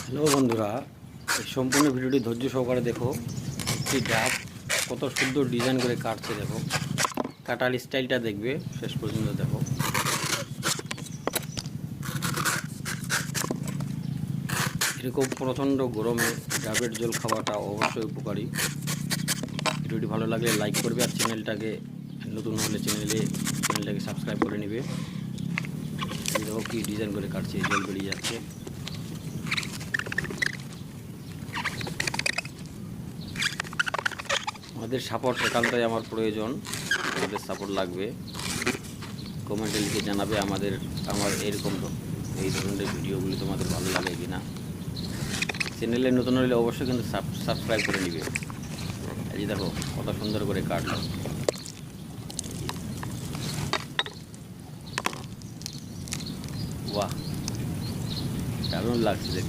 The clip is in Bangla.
হ্যালো বন্ধুরা, এই সম্পূর্ণ ভিডিওটি ধৈর্য সহকারে দেখো। একটি ডাব কত সুন্দর ডিজাইন করে কাটছে দেখো। কাটার স্টাইলটা দেখবে, শেষ পর্যন্ত দেখো। এরকম প্রচণ্ড গরমে ডাবের জল খাওয়াটা অবশ্যই উপকারী। ভিডিওটি ভালো লাগলে লাইক করবে, আর চ্যানেলটাকে নতুন হলে চ্যানেলটাকে সাবস্ক্রাইব করে নেবে। এই দেখো কি ডিজাইন করে কাটছে, জল বেরিয়ে যাচ্ছে। আমাদের সাপোর্ট একান্তই আমার প্রয়োজন, আমাদের সাপোর্ট লাগবে। কমেন্টে লিখে জানাবে আমার এই ধরনের ভিডিওগুলি তোমাদের ভালো লাগে কিনা। চ্যানেলে নতুন হলে অবশ্যই কিন্তু সাবস্ক্রাইব করে নিবে। এই যে দেখো কত সুন্দর করে কাটলো। বাহ, দারুণ লাগছে দেখতে।